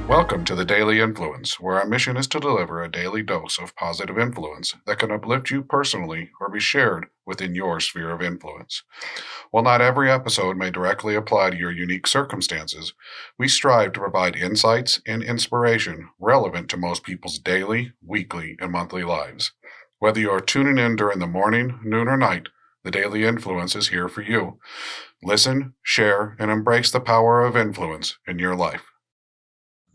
Welcome to the Daily Influence, where our mission is to deliver a daily dose of positive influence that can uplift you personally or be shared within your sphere of influence. While not every episode may directly apply to your unique circumstances, we strive to provide insights and inspiration relevant to most people's daily, weekly, and monthly lives. Whether you are tuning in during the morning, noon, or night, the Daily Influence is here for you. Listen, share, and embrace the power of influence in your life.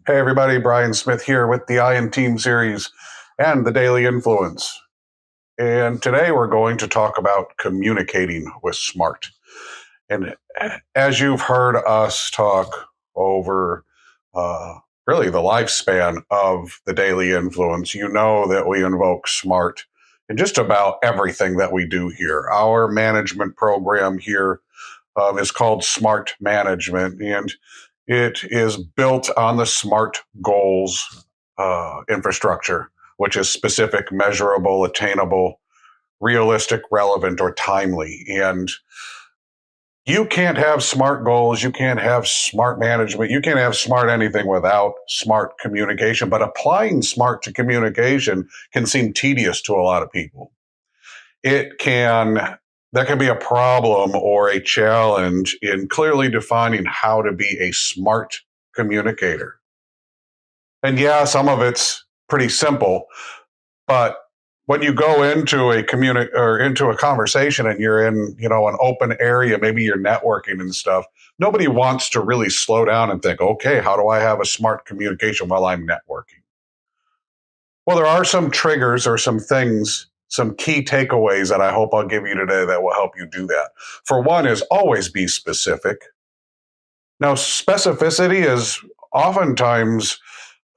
Hey everybody, Brian Smith here with the I and Team series and the Daily Influence. And today we're going to talk about communicating with SMART. And as you've heard us talk over really the lifespan of the Daily Influence, you know that we invoke SMART in just about everything that we do here. Our management program here is called SMART Management, and it is built on the SMART goals infrastructure, which is specific, measurable, attainable, realistic, relevant, or timely. And you can't have SMART goals, you can't have SMART management, you can't have SMART anything without SMART communication. But applying SMART to communication can seem tedious to a lot of people. That can be a problem or a challenge in clearly defining how to be a smart communicator. And yeah, some of it's pretty simple, but when you go into into a conversation and you're in, an open area, maybe you're networking and stuff, nobody wants to really slow down and think, okay, how do I have a smart communication while I'm networking? Well, there are some triggers or some things, some key takeaways that I hope I'll give you today that will help you do that. For one is always be specific. Now, specificity is oftentimes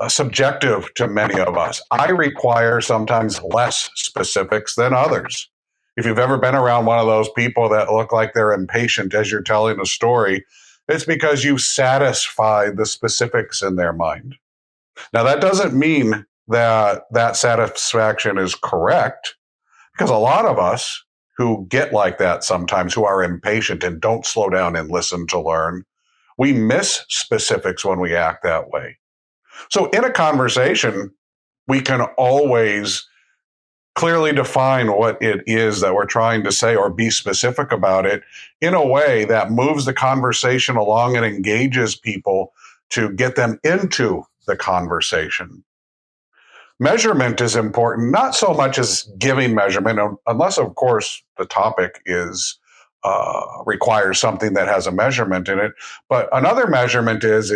subjective to many of us. I require sometimes less specifics than others. If you've ever been around one of those people that look like they're impatient as you're telling a story, it's because you've satisfied the specifics in their mind. Now, that doesn't mean that satisfaction is correct, because a lot of us who get like that sometimes, who are impatient and don't slow down and listen to learn, we miss specifics when we act that way. So in a conversation, we can always clearly define what it is that we're trying to say or be specific about it in a way that moves the conversation along and engages people to get them into the conversation. Measurement is important, not so much as giving measurement, unless, of course, the topic requires something that has a measurement in it. But another measurement is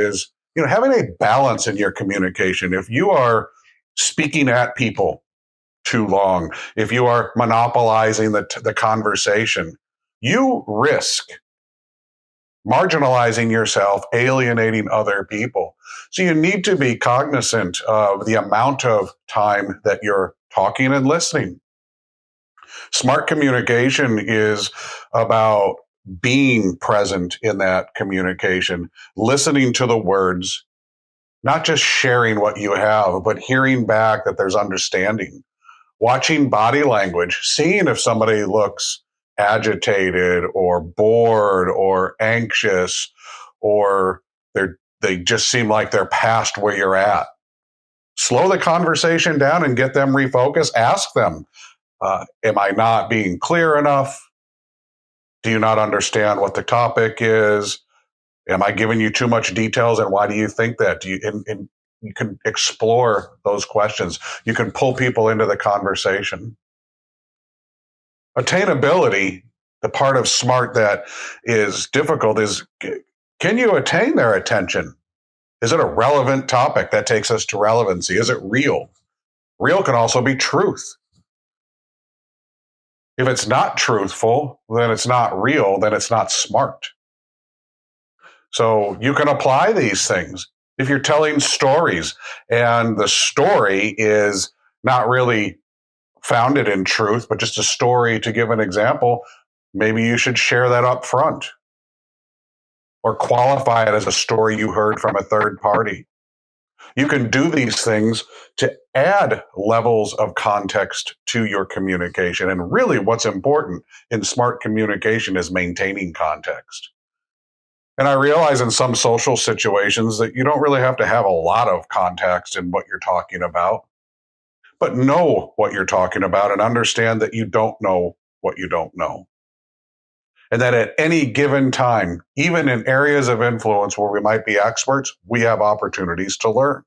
having a balance in your communication. If you are speaking at people too long, if you are monopolizing the conversation, you risk marginalizing yourself, alienating other people. So you need to be cognizant of the amount of time that you're talking and listening. Smart communication is about being present in that communication, listening to the words, not just sharing what you have, but hearing back that there's understanding, watching body language, seeing if somebody looks agitated or bored or anxious, or they just seem like they're past where you're at. Slow the conversation down and get them refocused. Ask them, am I not being clear enough? Do you not understand what the topic is? Am I giving you too much details, and why do you think that? You can explore those questions. You can pull people into the conversation. Attainability, the part of SMART that is difficult, is can you attain their attention? Is it a relevant topic? That takes us to relevancy. Is it real? Real can also be truth. If it's not truthful, then it's not real, then it's not SMART. So you can apply these things. If you're telling stories and the story is not really founded in truth, but just a story to give an example, maybe you should share that up front or qualify it as a story you heard from a third party. You can do these things to add levels of context to your communication. And really what's important in smart communication is maintaining context. And I realize in some social situations that you don't really have to have a lot of context in what you're talking about, but know what you're talking about and understand that you don't know what you don't know. And that at any given time, even in areas of influence where we might be experts, we have opportunities to learn.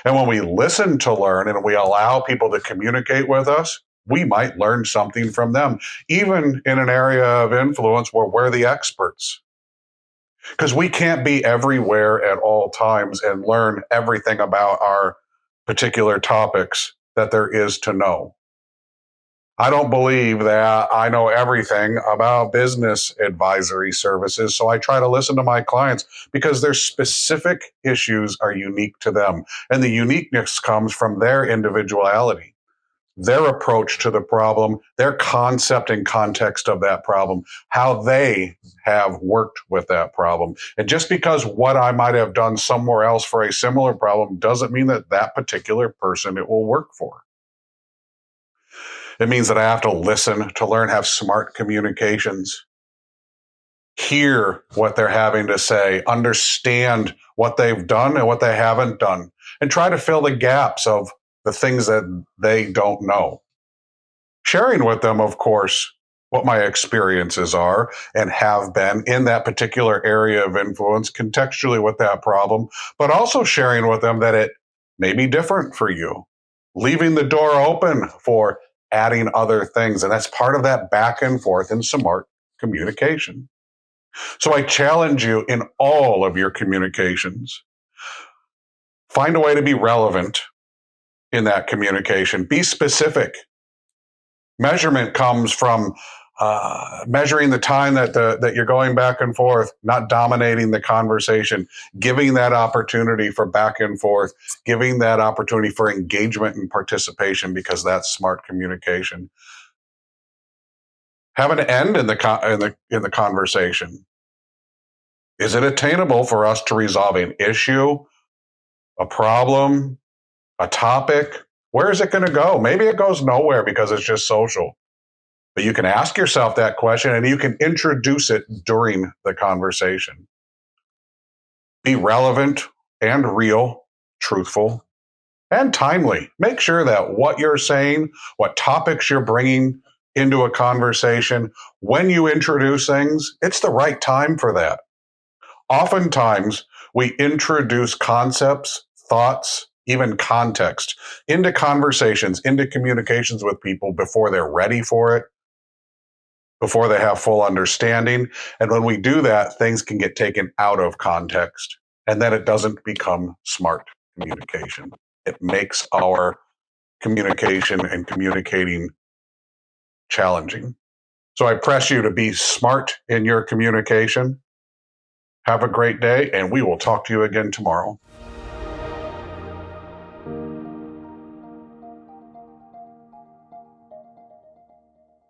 And when we listen to learn and we allow people to communicate with us, we might learn something from them, even in an area of influence where we're the experts. Because we can't be everywhere at all times and learn everything about our particular topics that there is to know. I don't believe that I know everything about business advisory services. So I try to listen to my clients because their specific issues are unique to them. And the uniqueness comes from their individuality, their approach to the problem, their concept and context of that problem, how they have worked with that problem. And just because what I might have done somewhere else for a similar problem doesn't mean that that particular person it will work for. It means that I have to listen to learn, have smart communications, hear what they're having to say, understand what they've done and what they haven't done, and try to fill the gaps of the things that they don't know. Sharing with them, of course, what my experiences are and have been in that particular area of influence, contextually with that problem, but also sharing with them that it may be different for you, leaving the door open for adding other things. And that's part of that back and forth in S.M.A.R.T communication. So I challenge you in all of your communications, find a way to be relevant in that communication, be specific. Measurement comes from measuring the time that you're going back and forth, not dominating the conversation, giving that opportunity for back and forth, giving that opportunity for engagement and participation, because that's smart communication. Have an end in the conversation. Is it attainable for us to resolve an issue, a problem, a topic? Where is it going to go? Maybe it goes nowhere because it's just social. But you can ask yourself that question and you can introduce it during the conversation. Be relevant and real, truthful, and timely. Make sure that what you're saying, what topics you're bringing into a conversation, when you introduce things, it's the right time for that. Oftentimes, we introduce concepts, thoughts, even context into conversations, into communications with people before they're ready for it, before they have full understanding. And when we do that, things can get taken out of context, and then it doesn't become smart communication. It makes our communication and communicating challenging. So I press you to be smart in your communication. Have a great day, and we will talk to you again tomorrow.